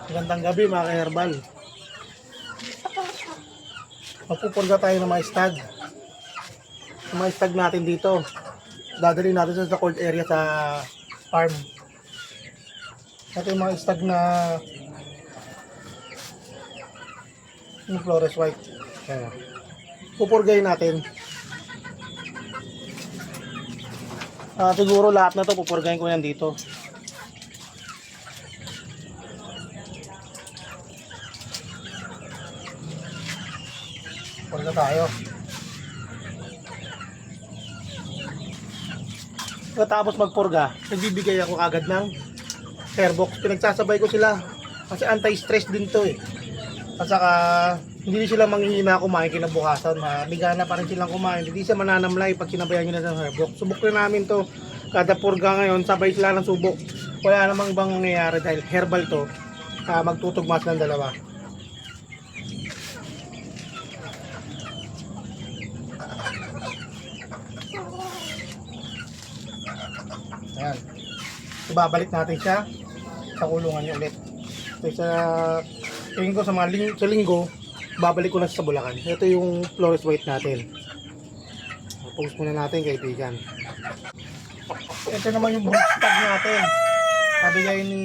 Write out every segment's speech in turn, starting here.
Magandang gabi mga ka-herbal. Magpupurga tayo ng mga stag. Yung mga stag natin dito, dadalhin natin sa cold area sa farm. Ito yung mga stag na yung Flores White. Ayan. Pupurgayin natin. Siguro lahat na to pupurgayin ko yan dito. Purga tayo. Tapos magpurga, nagbibigay ako agad ng Airbox. Pinagsasabay ko sila kasi anti-stress din to eh. At saka hindi sila manghihina kumain kinabukasan, mabigana pa rin silang kumain, hindi siya mananamlay pag sinabayan nyo na ng Airbox. Subok na namin to kada purga ngayon, sabay sila ng subok. Wala namang ibang nangyayari dahil herbal to. Magtutugmas ng dalawa. Ayan. Ibabalik natin siya sa kulungan niya ulit. So, tingin ko sa mga linggo, babalik ko na sa Bulacan. Ito yung Flores White natin. Post muna natin kaibigan. Ito naman yung brood stag natin. Nabigay ni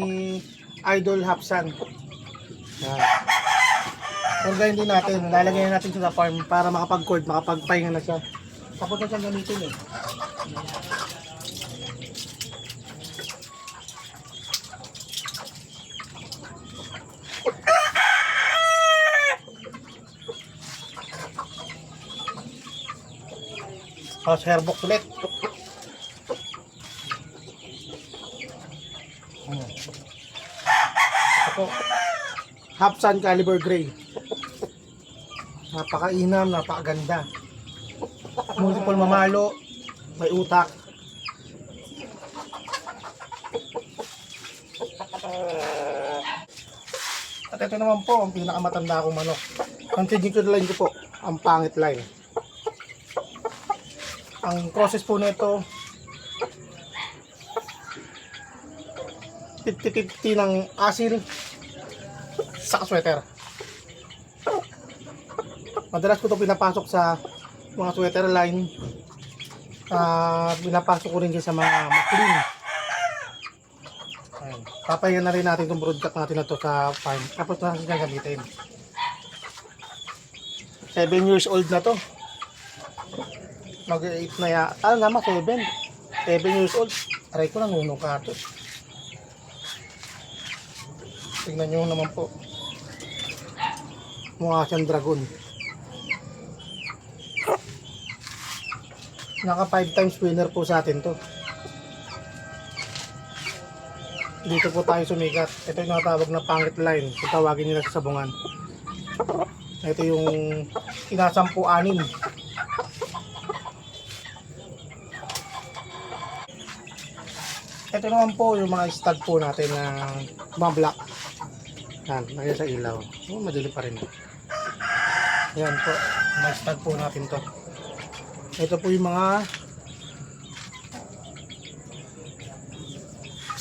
Idol Hapsan. Ayan. Purgayin din natin. Lalagyan natin siya sa farm para makapag-cord, makapagpahinga na siya. Tapos na siyang gamitin eh. Tapos hairbox ulit. Ito, Hapsan Caliber Gray. Napakainam, napakaganda. Multiple mamalo, may utak. At ito naman po ang pinakamatanda kong manok. Ang signature line ko po, ang pangit line. Ang process po nito 50-50 ng asil sa sweater. Madalas ko ito pinapasok sa mga sweater line. Pinapasok ko rin sa mga McLean. Papahingan na rin natin itong broodcock natin na ito sa farm. Tapos na natin gamitin. 7 years old na to. Mag-8 na ya. Naman 7 years old. Aray ko lang unong kato. Tignan nyo naman po. Mukha siyang dragon. Naka 5 times winner po sa atin to. Dito po tayo sumikat. Ito yung natawag na pangit line. Kung tawagin nila sa sabungan. Ito yung inasampu-anim. Ito naman po yung mga stag po natin na mga black. Yan, nagyan sa ilaw. Madali pa rin. Yan po, mga stag po natin to. Ito po yung mga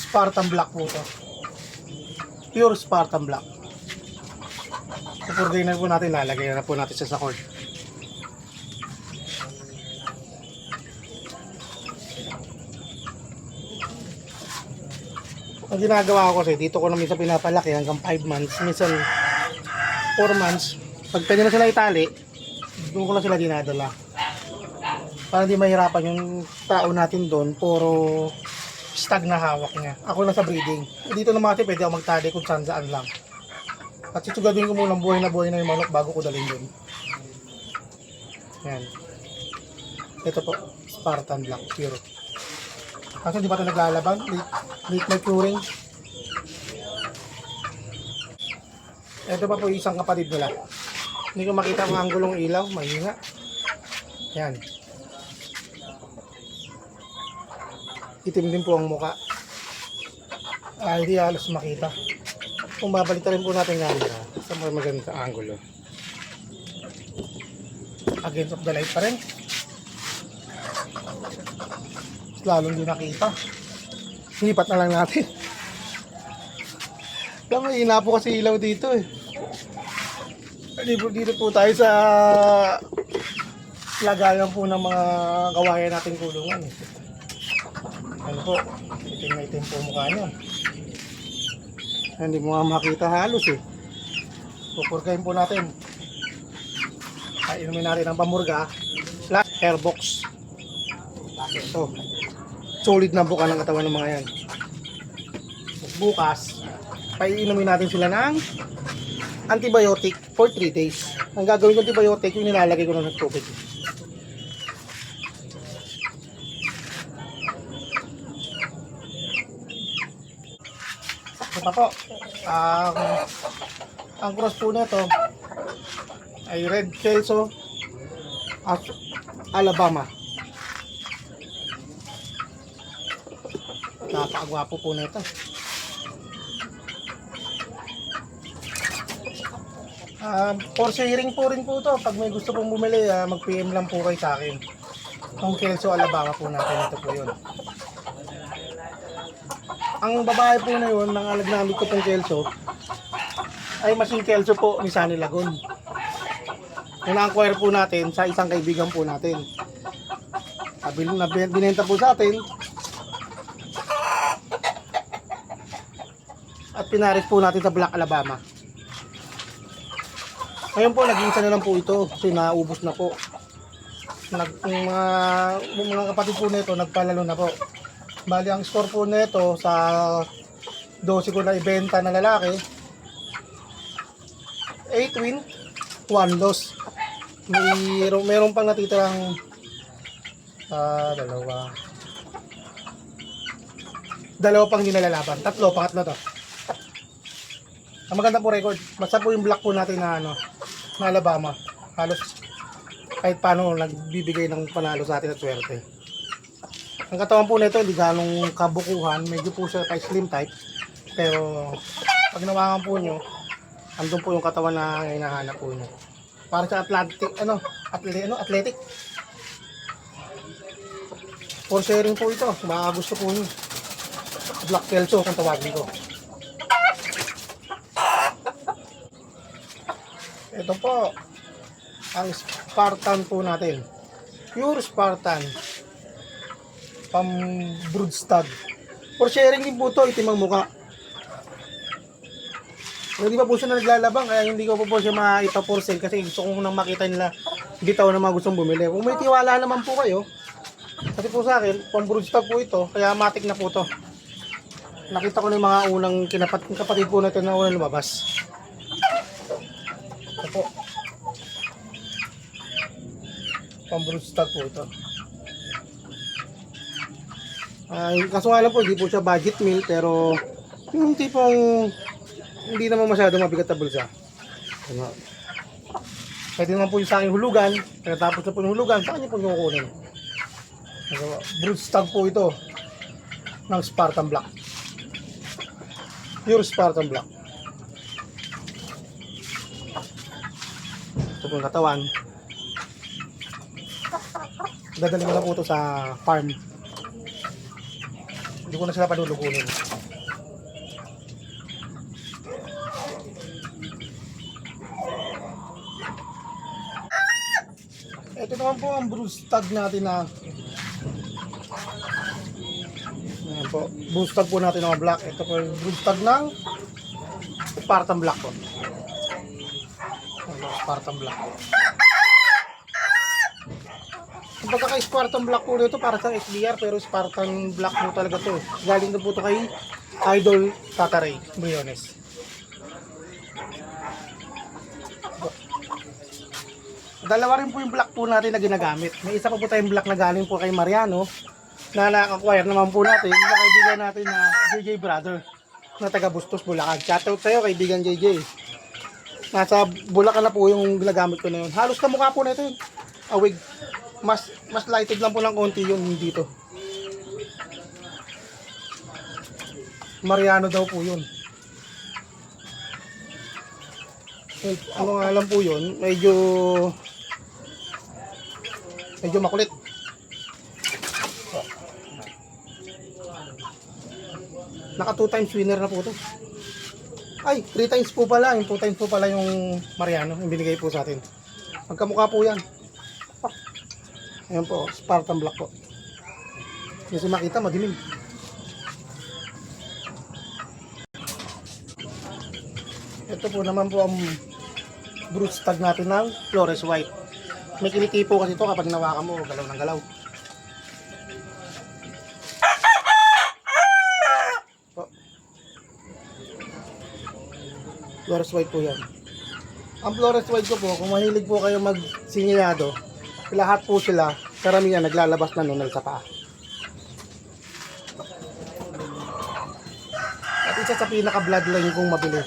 Spartan black po to. Pure Spartan black. Pupurgayin na po natin, lalagay na po natin sa cord. Ang ginagawa ko kasi dito ko na minsan pinapalaki hanggang 5 months, minsan 4 months. Pag pwede na sila itali, doon ko na sila dinadala. Para hindi mahirapan yung tao natin doon, puro stag na hawak niya. Ako na sa breeding. Dito naman kasi pwede ako magtali kung saan lang. At sisugadin ko muna buhay na yung manok bago ko dalhin doon. Yan. Ito po, Spartan Black, pure. Kasi di pa ito naglalaban, late maturing. Ito pa po isang kapatid nila. Hindi ko makita ang anggulong ilaw, mahina. Yan. Itim din po ang muka. Hindi halos makita. Kung babalik rin po natin camera sa mga magandang angulo. Against of the light pa rin. Lalong di nakita. Lipat na lang natin. Mahina po kasi ilaw dito eh. Dito po tayo sa lagayan po ng mga kawayan nating kulungan eh. Ano po, itim na itim po mukha niya. Hindi mo nga makita halos eh. Pupurkahin po natin. Inumin natin ang pamurga plus airbox. Ito. Solid na buka ng katawan ng mga yan. Bukas, paiinumin natin sila ng antibiotic for 3 days. Ang gagawin ko antibiotic, yung nilalagay ko na ng tubig. Ito po, ang cross po na ito ay Red Kelso at Alabama. Napakagwapo po na ito. For sharing po rin po ito. Pag may gusto pong bumili, mag-PM lang po kayo sa akin. Ang Kelso Alabama po natin, ito po yun. Ang babae po na yun, ng alagnamit ko pong Kelso, ay Machine Kelso po ni Sunny Lagun. Yung na-acquire po natin sa isang kaibigan po natin. Binenta po sa atin. At pinaris po natin sa Black Alabama. Ngayon po, nag-iisa na lang po ito kasi naubos na po. Yung mga kapatid po nito nagpalalo na po. Bali, ang score po nito sa 12 ko na ibenta na lalaki, 8 win, 1 loss. Meron pang natitirang dalawa pang hindi nalalaban. Pangatlo to. Ang maganda po record. Basta po yung black po natin na na Alabama. Halos kahit paano nagbibigay ng panalo sa atin at swerte. Ang katawan po nito hindi ganong kabukuhan, medyo po siya slim type. Pero pag nawakan po nyo, andun po yung katawan na hinahanap po nyo. Para sa athletic. For sharing po ito, baka gusto po nyo. Black Kelso kung tawagin ko. Ito po, ang Spartan po natin. Pure Spartan. Brood stud. For sharing din po ito, itim ang muka. Hindi pa po siya naglalabang, kaya hindi ko po siya maipa-for sale kasi gusto ko nang makita nila bitaw na mga gustong bumili. Kung may tiwala naman po kayo, kasi po sa akin, brood stud po ito, kaya matik na po ito. Nakita ko na yung mga unang kapatid po natin na unang lumabas. Ito po. Brood stud po ito. Kaso nga lang po, hindi po siya budget meal, pero yung tipong hindi naman masyadong mabigat na bulsa. Pwede naman po yung sa aking hulugan, pagkatapos na po yung hulugan, saan niyo po yung kukunin? Brood stud po ito ng Spartan Black. Pure Spartan Black. Ito po yung katawan. Dadali ko na po ito sa farm. Hindi ko na sila padulukunin. Ito naman po ang brood stud natin na ayan po, brood stud po natin ng black. Ito po yung brood stud ng Spartan Black po. Spartan Black po. Ang pagkaka-Spartan Black po dito para sa SBR, pero Spartan Black po talaga to. Galing na po ito kay Idol Tataray Briones. Dalawa rin po yung black po natin na ginagamit. May isa pa po tayong black na galing po kay Mariano na na-acquire naman po natin yung kaibigan natin na JJ Brother na taga Bustos, Bulacan. Shoutout sa'yo kaibigan JJ. Nasa Bulacan na po yung ginagamit ko na yun. Halos na mukha po na ito yun. Awig. Mas lighted lang po ng konti yung dito. Mariano daw po yun. Ano nga lang po yun, medyo makulit. Naka 2 times winner na po ito. Ay, 3 times po pala. Yung 2 times po pala yung Mariano. Yung binigay po sa atin. Magkamukha po yan. Ayan po, Spartan Black po. Kasi makita, madilim. Ito po naman po ang brood stag natin ng Flores White. May kiliti po kasi ito kapag hinawakan mo, galaw ng galaw. Po. Flores White po yan. Ang Flores White ko po, kung mahilig po kayo mag-sinyado, lahat po sila, karamihan naglalabas na nunal sa paa. At isa sa pinaka-bloodline kong mabili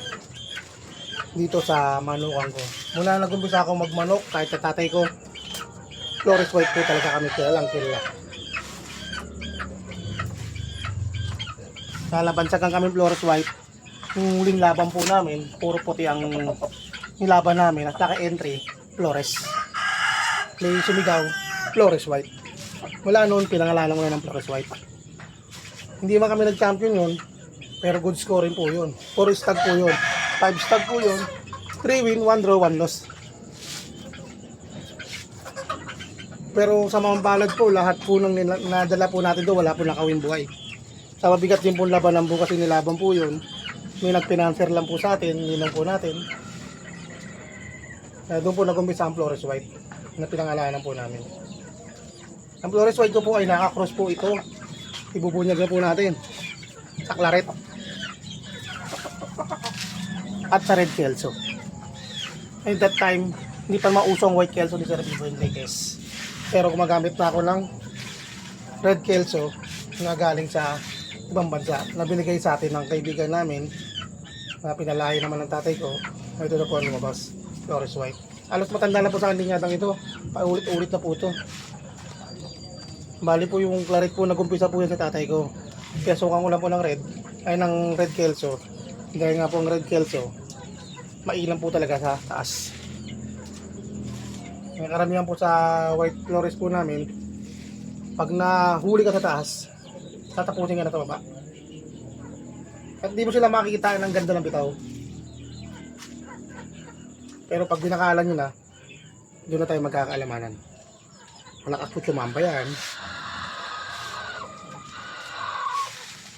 dito sa manukan ko. Mula nag-umpisa ako magmanok, kahit sa tatay ko, Flores White po talaga kami kilalang kilala. Sa labansagan kami Flores White, yung huling laban po namin, puro puti ang nilaban namin at naka-entry, Flores. May sumigaw, Flores White. Mula noon, pinangalanan ko na ng Flores White. Hindi man kami nag-champion yun, pero good scoring po yun. 4 stag po yun. 5 stag po yun. 3 win, 1 draw, 1 loss. Pero sa mga balad po, lahat po ng nadala po natin doon, wala po nakawin buhay. Sa mabigat din po laban ng bukas, nilaban po yun. May nagpinanser lang po sa atin, ninong po natin. Doon po nag-umpisa ang Flores White na pinangalanan po namin. Ang Flores White ko po ay naka-cross po ito. Ibubunyag na po natin sa Claret at sa Red Kelso. At that time, hindi pa mausong White Kelso ni Sir Vivo Enriquez. Pero gumagamit na ako ng Red Kelso na galing sa ibang bansa na binigay sa atin ng kaibigan namin na pinalahi naman ng tatay ko. Ito na po ang lumabas, Flores White. Alos matanda na po sa kandingadang ito. Paulit-ulit na po ito. Bali po yung Claret po, nagumpisa po yan sa tatay ko. Kaya sukan ko lang po ng ng Red Kelso. Dahil nga po ang Red Kelso, mailang po talaga sa taas. May karamihan po sa White Flores po namin, pag nahuli ka sa taas, tatapusin ka na sa baba. At hindi mo sila makikita ng ganda ng bitaw. Pero pag binakalan nyo na, doon na tayo magkakaalamanan. Malakas po sumamba yan.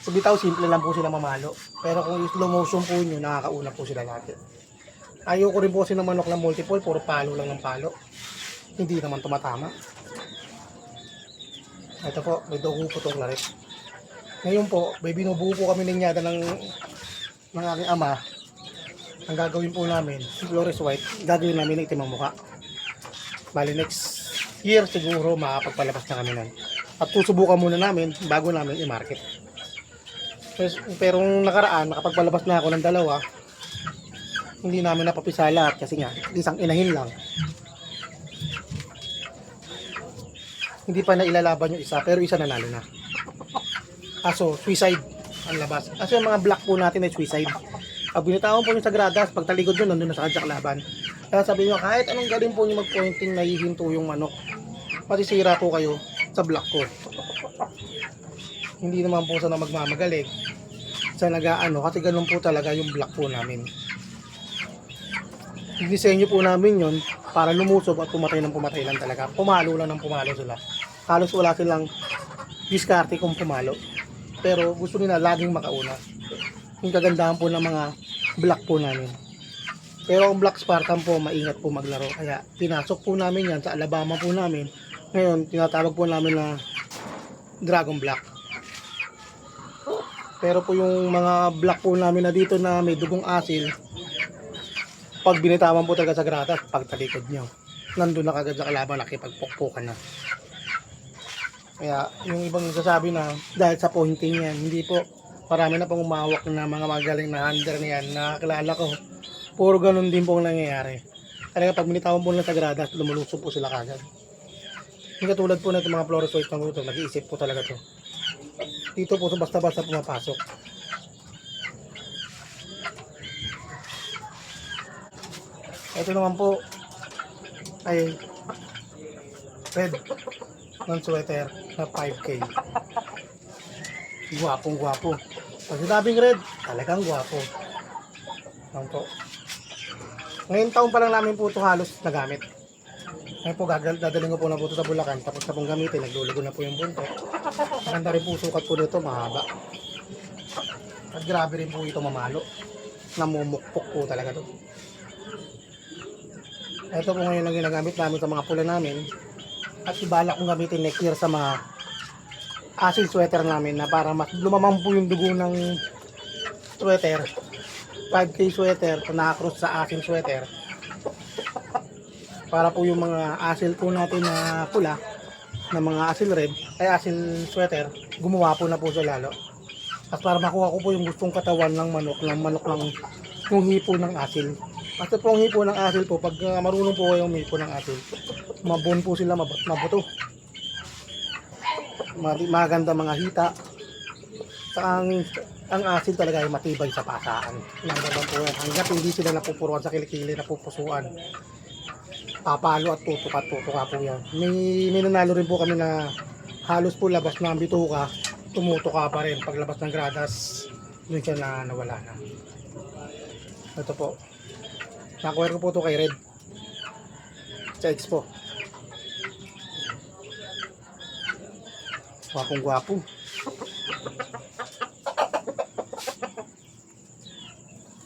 Sa bitaw, simple lang po sila mamalo. Pero kung yung slow motion po nyo, nakakauna po sila natin. Ayaw ko rin po kasi ng manok na multiple, puro palo lang ng palo. Hindi naman tumatama. Ito po, may dugo po itong Claret. Ngayon po, may binubuo po kami ninyada ng aking ama. Ang gagawin po namin, Flores White, gagawin namin ng itim ang mukha. Bali next year siguro makapagpalabas na kami nun. At susubukan muna namin bago namin i-market. Pero nakaraan, nakapagpalabas na ako ng dalawa, hindi namin napapisa lahat kasi nga, isang inahin lang. Hindi pa na ilalaban yung isa, pero isa nanalo na. Kaso, suicide ang labas. Kasi yung mga black po natin ay suicide. Pag binitawan po nyo sa gradas, pag talikod nyo, nandun na sa kanya laban. Kaya sabi nyo, kahit anong galing po nyo mag-pointing, nahihinto yung manok. Masisira po kayo sa black ko. Hindi naman po sana magmamagaling. Sa nag-aano, kasi ganun po talaga yung black po namin. Disenyo po namin yun para lumusob at pumatay ng pumatay lang talaga. Pumalo lang ng pumalo sila. Halos wala silang diskarte kung pumalo. Pero gusto nila laging makauna. Yung kagandahan po ng mga black po namin. Pero ang Black Spartan po, maingat po maglaro. Kaya pinasok po namin yan sa Alabama po namin. Ngayon, tinatawag po namin na Dragon Black. Pero po yung mga black po namin na dito na may dugong asil, pag binitawan po talaga sa gratas, pag talikod nyo, nandun na kagad sa kalaban, nakipagpukpukan na. Kaya yung ibang sasabi na dahil sa pointing yan, hindi po. Marami na pong umawak na mga magaling na hunter na yan, nakakilala ko. Puro ganun din po ang nangyayari. Talaga pag binitawan po lang sa gradas, lumulusog po sila kagad. Hindi katulad po na itong mga Flores White ng ito, nag-iisip po talaga to. Dito po basta-basta pumapasok. Ito naman po ay red non-sweater na 5K. Gwapong gwapo. Pag sinabing red, talagang gwapo. Yan po. Ngayon taon pa lang namin po ito halos nagamit. Ngayon po dadalhin ko po na po ito sa Bulacan. Tapos na pong gamitin, naglulugo na po yung buntot. Maganda rin po sukat po dito, mahaba. At grabe rin po ito mamalo. Namumukpok po talaga to. Ito po ngayon ang ginagamit namin sa mga pula namin. At ibalak kong gamitin next year sa mga asil sweater namin na para mas lumamang po yung dugo ng sweater. 5K sweater na naka-cross sa asil sweater. Para po yung mga asil po natin na pula, na mga asil red, ay asil sweater, gumawa po na po siya lalo. At para makuha ko po yung gustong katawan ng manok ng yung hipo ng asil. Kasi po ang hipo ng asil po, pag marunong po kayong hipo ng asil, mabon po sila, mabuto. Maganda mga hita. Saka ang asil talaga ay matibay sa pasaan. Yan naman po yan. Hanggat hindi sila napupuruan sa kilikili, napupusuan. Papalo at tutuka po yan. May nanalo rin po kami na halos po labas na ang bituka, tumutuka pa rin. Paglabas ng gradas, yun siya na nawala na. Ito po. Nakuha ko po ito kay Red. Sa Expo. Gwapong gwapo.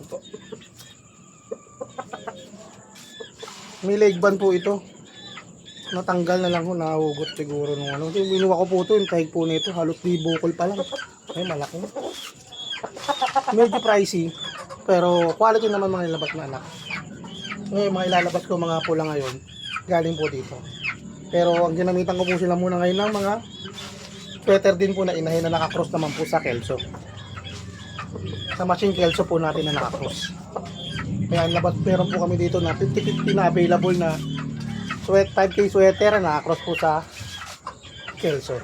Ito. May leg band po ito. Natanggal na lang ko, nahugot siguro nung ano. Binuha ko po ito, yung tahig po nito, halos di bukol pa lang. Ay, malaki. Medyo pricey, pero quality naman mga ilalabas na anak. Ngayon, mga ilalabas ko mga pula ngayon, galing po dito. Pero ang ginamitan ko po sila muna ngayon ng mga sweater din po na inahin na nakakross naman po sa Kelso. Sa machine Kelso po natin na nakakross. Kaya labas, meron po kami dito na 50-50 na available na 5K sweater na nakakross po sa Kelso.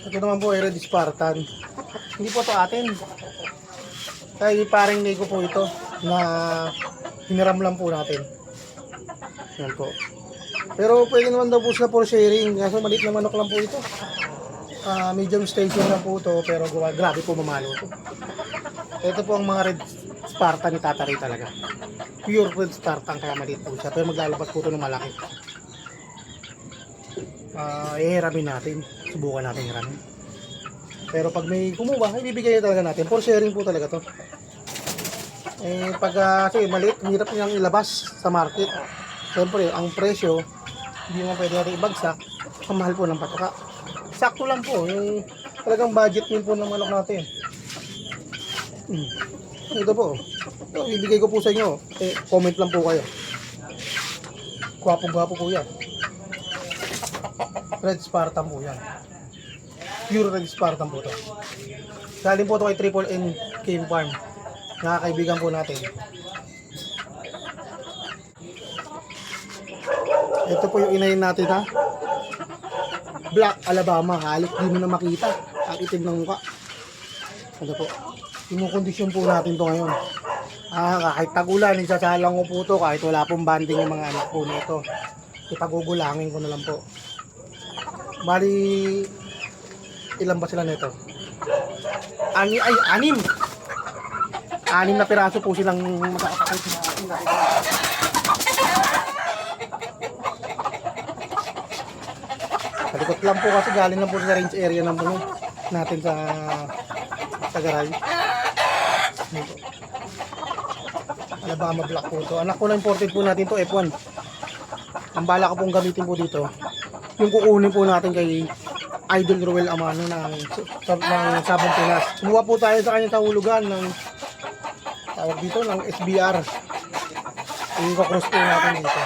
Ito naman po ay Red Spartan. Hindi po ito atin. Kaya parang nego po ito na hiniram lang po natin. Yan po. Pero pwede naman daw po sila for sharing. Kaso maliit na manok lang po ito. Medium station lang po ito. Pero grabe po mamalo ito. Ito po ang mga Red Spartan ni Tata Ray talaga. Pure Red Spartan kaya maliit po siya. Pero maglalabas po ito ng malaki. Ihiramin natin. Subukan natin hiramin. Pero pag may kumuha, ibibigay talaga natin. For sharing po talaga to. Pag kasi maliit, hirap niyang ilabas sa market. Siyempre, ang presyo, hindi mo pwede natin ibagsak. Ang mahal po ng patuka. Sakto lang po. Yung talagang budget meal po ng manok natin. Ito po. Ito, ibigay ko po sa inyo. Comment lang po kayo. Gwapo-gwapo po yan. Red Spartan po yan. Pure Red Spartan po ito. Galing po ito kay Triple N Game Farm. Nakakaibigan po natin. Ito po yung inahin natin ha. Black Alabama. Halos di mo na makita. Ang itim ng mukha. Ito po. Kinukondisyon po natin to ngayon. Kahit tagulan, isasalang ko po ito. Kahit wala pong banding yung mga anak po nito. Ipagugulangin ko na lang po. Bali, ilan ba sila nito? Anim. Anim na piraso po silang makakapakit sa akin. Kalikot lang po kasi galing lang po sa range area ng puno natin sa garay. Alabama Black po ito. Anak ko na imported po natin to F1. Ang bala ko pong gamitin po dito, yung kukunin po natin kay Idol Ruel Amano ng Sabong Pinas. Sumuha po tayo sa kanyang tahulugan ng tawag dito ng SBR. I-cross po natin dito.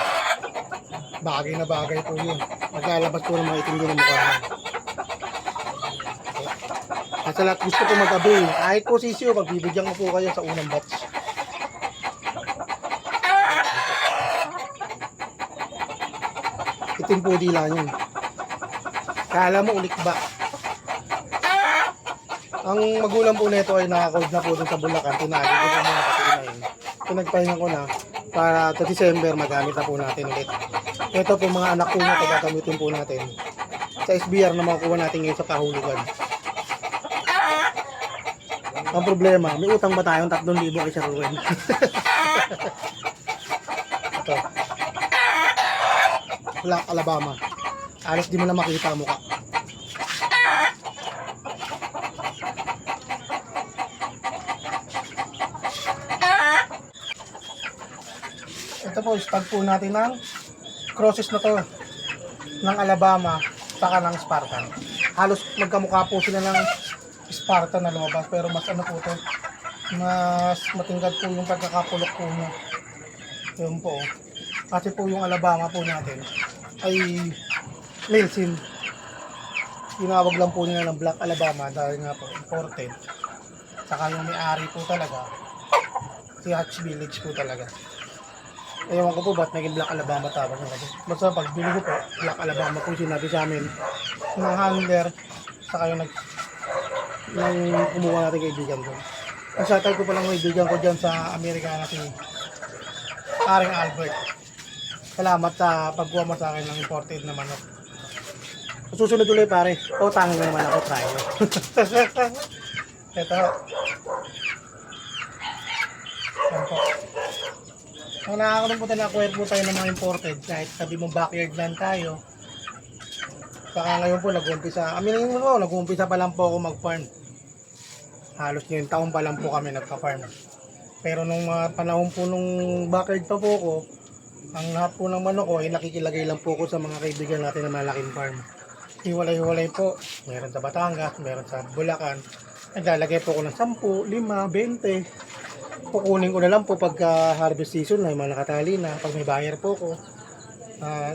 Bagay na bagay po yun. Maglalabas po ng mga itim din ng mukha. At sa lahat gusto po mag-avail, kahit po sisiyo, magbibigyan ko po kayo sa unang batch. Itim po dila yun. Kala mo ulik ba? Ang magulang po nito ay nakakold na po dun sa Bulacan. Tinali ko po mga katiin. Pinagpahinga ko na para sa December magamit na po natin ulit. Ito po mga anak po na gagamitin po natin sa sa SBR na makukuha natin ngayon sa kahulugan. Ang problema, may utang ba tayong 3,000 kay Sir Ruben? Ito. Black Alabama. Alas di mo na makita ang mukha. Ito po, stag po natin ng crosses na to ng Alabama saka ng Spartan. Halos magkamukha po sila ng Spartan na lumabas, pero mas ano po to, mas matingkad po yung pagkakapulok po niya. Yun po. Kasi po yung Alabama po natin ay Nelson. Tinawag lang po nila ng Black Alabama dahil nga po imported. Saka yung may-ari po talaga si Hatch Village po talaga. Ewan ko po ba't naging Black Alabama tawag nila. Basta pag bili ko po, Black Alabama po sinabi sa amin ng handler, saka yung nang kumuha natin kaibigan ko. Ang shoutout ko palang kaibigan ko dyan sa Amerika na si Aring Albert. Salamat sa pagkuha mo sa akin ng imported na manok. Susunod ulit pare. O, tango na naman ako, try mo. Ito. Yan po. Ang nakakaroon po tayo na-acquire po tayo ng mga imported kahit sabi mong backyard land tayo. Saka ngayon po nag-umpisa. Aminin mo, nag-umpisa pa lang po ako mag-farm. Halos ngayong taon pa lang po kami nagka-farm. Pero nung panahon po nung backyard pa po ko, ang lahat po ng manok ko ay nakikilagay lang po ko sa mga kaibigan natin na malaking farm. Hiwalay-hiwalay po. Meron sa Batangas, meron sa Bulacan. Naglalagay po ko ng 10, 5, 20. Kukunin ko na lang po pagka harvest season na yung mga nakatali na. Pag may buyer po ko,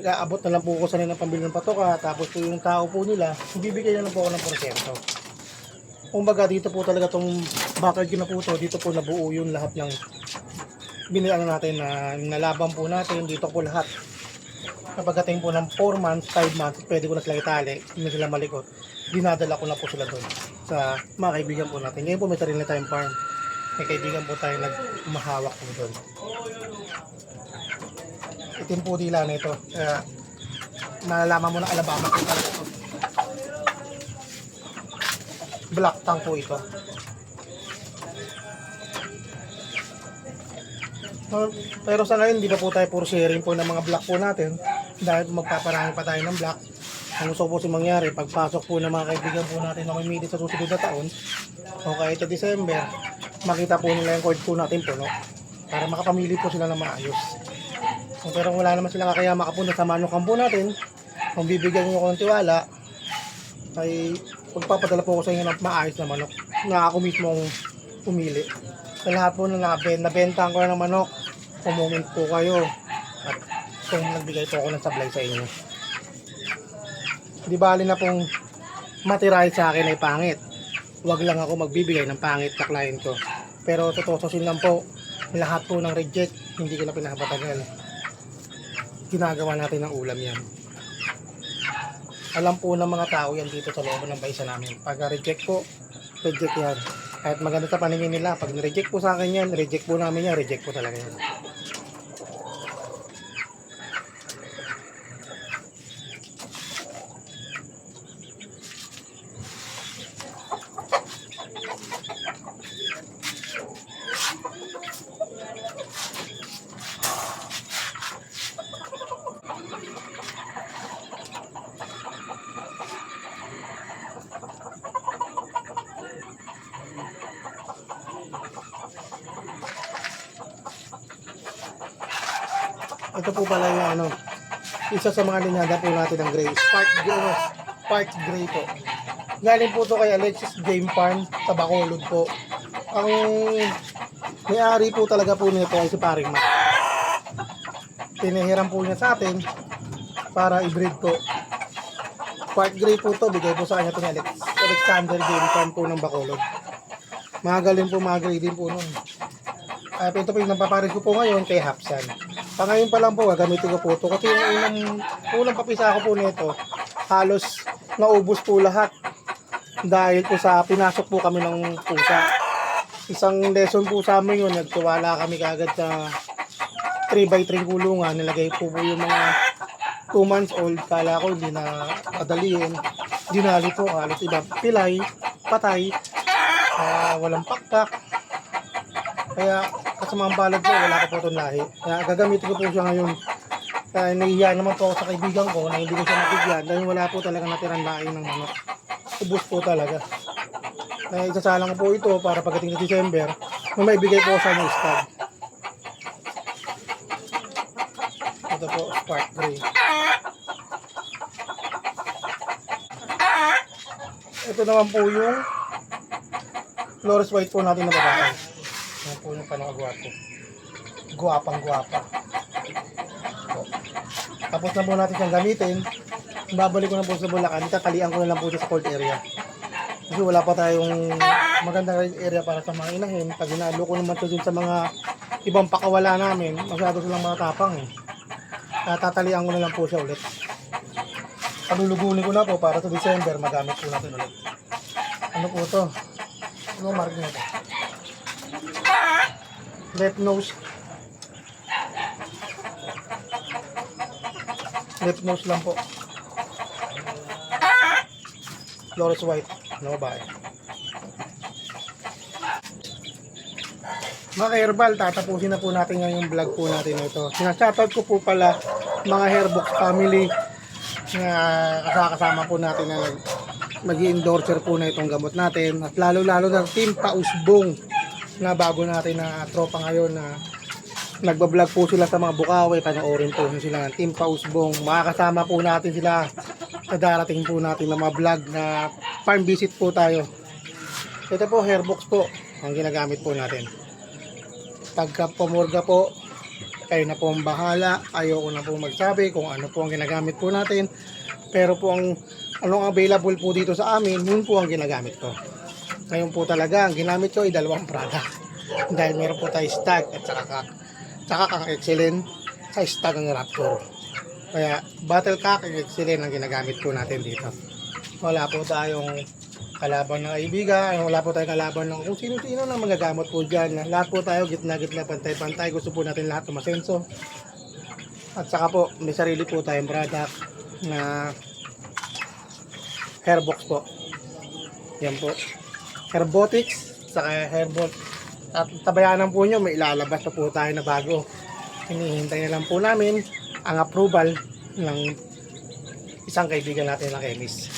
aabot na lang po ko sa nila ng pambili ng patoka. Tapos po yung tao po nila, bibigyan na lang po ako ng porsyento. Kumbaga dito po talaga tong backyard na po to, dito po nabuo yung lahat ng binilang natin na nalaban po natin. Dito po lahat. Kapag ating po ng 4 months, 5 months, pwede ko na sila itali, hindi sila malikot. Dinadala ko na po sila doon sa mga kaibigan po natin. Ngayon po may sarili tayong farm. May kaibigan po tayo nagmahawak po doon. Itim po dila na ito. Kaya malalaman mo na Alabama po talaga ito. Black tongue po ito. Pero sa ngayon, hindi na po tayo puro sharing po ng mga black po natin. Dahil magpaparami pa tayo ng black. Ang gusto po si mangyari, pagpasok po ng mga kaibigan po natin na may meeting sa susunod na taon, o kahit sa December, makita po nila yung cord po natin puno. Para makapamili po sila ng maayos. Pero wala naman sila kaya makapunta sa manukan po natin, kung bibigyan nyo ko ng tiwala, ay pagpapadala po ko sa inyo ng maayos na manok na ako mismo ang pumili. Sa lahat po na nabenta ko ng manok, comment po kayo at kung nagbigay po ako ng sablay sa inyo. Di bali na pong matirahe sa akin ay pangit. Huwag lang ako magbibigay ng pangit sa client ko. Pero tutususin lang po, lahat po ng reject, hindi ko na pinapatagal. Ginagawa natin ng ulam yan. Alam po ng mga tao yan dito sa loob ng baisa namin. Pag reject po, reject yan. Kahit maganda sa paningin nila, pag reject po sa akin yan, reject po namin yan, reject po talaga yan. Ito po pala yung isa sa mga linyada po natin ng gray. Spark Gray po. Galing po to kay Alexis Game Farm sa Bacolod po. Ang may-ari po talaga po nito ay si Paring Mac. Tinihiram po niya sa atin para i-breed po. Spark Gray po to, bigay po sa kanya ito ni Alexander Game Farm po ng Bacolod. Magaling po, mga gray din po nun. Ito po yung napaparis ko po ngayon kay Hapsan. Ngayon pa lang po, gagamitin ko po ito. Kasi yung unang papisa ko po nito, halos naubos po lahat. Dahil po sa pinasok po kami ng pusa. Isang lesson po sa amin yun, nagtiwala kami kagad sa 3x3 kulungan. Nilagay po yung mga 2 months old, kala ko hindi na adaliin. Dinali po, halos iba, pilay, patay, walang pakpak. Kaya kasamang balad po, wala ko po itong lahi. Kaya gagamitin ko po siya ngayon. Kaya nahihiya naman po ako sa kaibigan ko na hindi ko siya mabigyan dahil wala po talaga natirang lahi ng manok. Ubus po talaga. Kaya isasalang ko po ito para pagdating sa December, may maibigay po sa inyo stag. Ito po, Spark Gray. Ito naman po yung Flores White po natin na babae. Yan po yung panakagwapo. Guwapang-guwapa. Tapos na po natin siyang gamitin. Babalik ko na po sa Bulacan. Itatalian ko na lang po sa cold area. Kasi wala pa tayong magandang area para sa mga inahin. Pag inalo ko naman ito sa mga ibang pakawala namin, masyado silang mga tapang eh. Tatalian ko na lang po siya ulit. Palulugunin ko na po para sa December magamit po natin ulit. Ano po ito? Ano mark nyo ito? Left nose. Left nose lang po. Flores White. Ano ba eh? Mga herbal, tatapusin na po natin ngayon yung vlog po natin ito. Sinashoutout ko po pala mga Hairbox family na kasama po natin na mag-endorser po na itong gamot natin. At lalo-lalo na Team Pausbong na bago natin na tropa ngayon na nagbablog po sila sa mga Bukawi. Panoorin po sila ng Team Pausbong. Makakasama po natin sila sa darating po natin na mga vlog na farm visit po tayo. Ito po, Hairbox po ang ginagamit po natin. Pagka pumurga po, kayo na po ang bahala. Ayoko na po magsabi kung ano po ang ginagamit po natin. Pero po ang anong available po dito sa amin, yun po ang ginagamit ko. Ngayon po talaga, ang ginamit ko ay 2 product. Dahil meron po tayo stag at saka kang excellent sa stag ang Raptor. Kaya battle cock and excellent ang ginagamit po natin dito. Wala po tayong kalaban ng kaibigan, wala po tayong kalaban ng kung sino-sino na magagamot po dyan. Lahat po tayo gitna-gitna, pantay-pantay. Gusto po natin lahat tumasenso. At saka po, may sarili po tayong product na Hairbox po. Yan po. Hairbotics, saka Hairbot. At tabayanan po nyo, may ilalabas na po tayo na bago. Hinihintay na lang po namin ang approval ng isang kaibigan natin na chemist.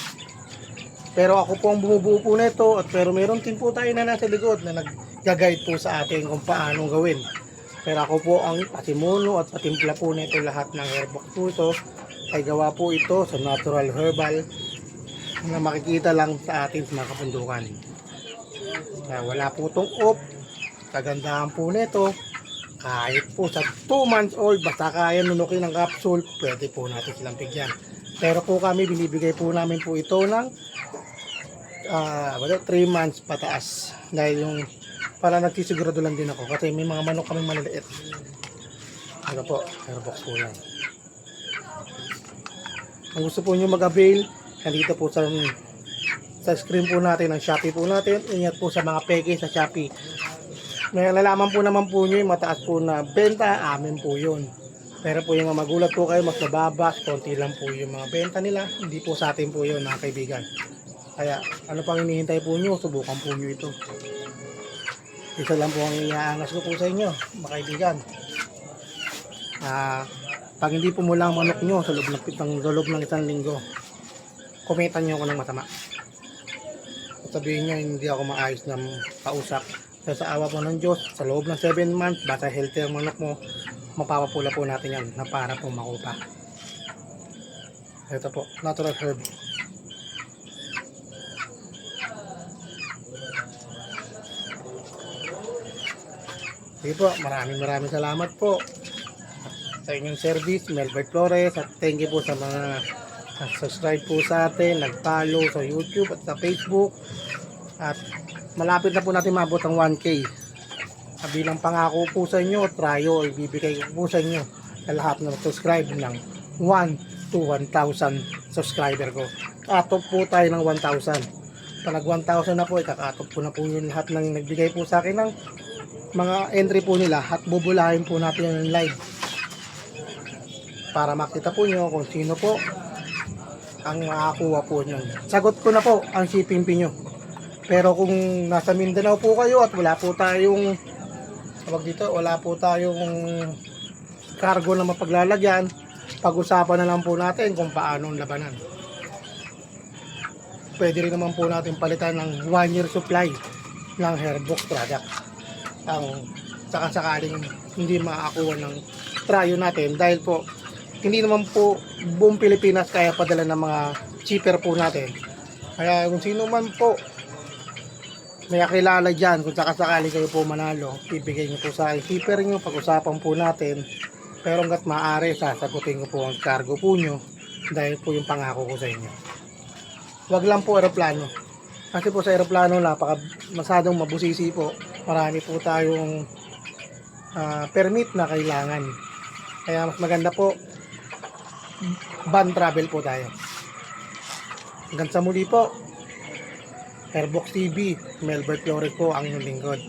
Pero ako po ang bumubuo po nito at pero meron din po tayo na nasa likod na nag-guide po sa atin kung paano gawin. Pero ako po ang patimuno at patimpla po nito lahat ng Hairbox po ito. Ay gawa po ito sa natural herbal na makikita lang sa atin sa mga kapundukan. Kaya wala po itong off. Kagandahan po nito. Kahit po sa 2 months old, basta kaya nunukin ng capsule, pwede po natin silang bigyan. Pero po kami, binibigay po namin po ito ng 3 months pataas. Dahil yung para nagsisigurado lang din ako. Kasi may mga manok kami maliliit. Ano po, Hairbox po yan. Kung gusto po nyo mag-avail, nandito po sa screen po natin, ang Shopee po natin. Ingat po sa mga peke sa Shopee. May nalaman po naman po nyo yung mataas po na benta, amin po yun. Pero po yung magulat po kayo, mas mababa, konti lang po yung mga benta nila. Hindi po sa atin po yun, mga kaibigan. Kaya ano pang hinihintay po nyo, subukan po nyo ito. Isa lang po ang iaangas ko po sa inyo, mga kaibigan. Pag hindi po mula ang manok nyo sa loob ng 1 linggo, komentan nyo ako ng masama. At sabihin nyo, hindi ako maayos na kausap. Sa awa po ng Diyos, sa loob ng 7 months, basta healthy ang manok mo, mapapapula po natin yan na para po makupa. Ito po, natural herb. Sige po, maraming salamat po sa inyong service, Melbert Flores, at thank you po sa mga subscribe po sa atin, nag-follow sa YouTube at sa Facebook. At malapit na po natin maabot ang 1K. Bilang pangako po sa inyo, trayo, ibibigay ko po sa inyo sa lahat na subscribe ng 1 to 1,000 subscriber ko. Katop po tayo ng 1,000. Pag nag 1,000 na po, ikakatop po na po yung lahat ng nagbigay po sa akin ng mga entry po nila at bubulahin po natin yung live para makita po nyo kung sino po ang makakuha po nyo. Sagot ko na po ang shipping fee nyo. Pero kung nasa Mindanao po kayo at wala po tayong cargo na mapaglalagyan, pag-usapan na lang po natin kung paano ang labanan. Pwede rin naman po natin palitan ng 1 year supply ng Hairbox product. Ang sakasakaling hindi makakuha ng trayo natin dahil po hindi naman po buong Pilipinas kaya padala ng mga cheaper po natin. Kaya kung sino man po may kakilala dyan, kung sakasakali kayo po manalo, ibigay nyo po sa akin cheaper nyo, pag-usapan po natin. Pero hanggat maaari, sasagutin ko po ang cargo po nyo dahil po yung pangako ko sa inyo. Wag lang po aeroplano. Kasi po sa aeroplano, masadong mabusisi po. Marami po tayong permit na kailangan. Kaya mas maganda po, van travel po tayo. Hanggang sa muli po, Hairbox TV, Melbert Flores po ang inyong lingkod.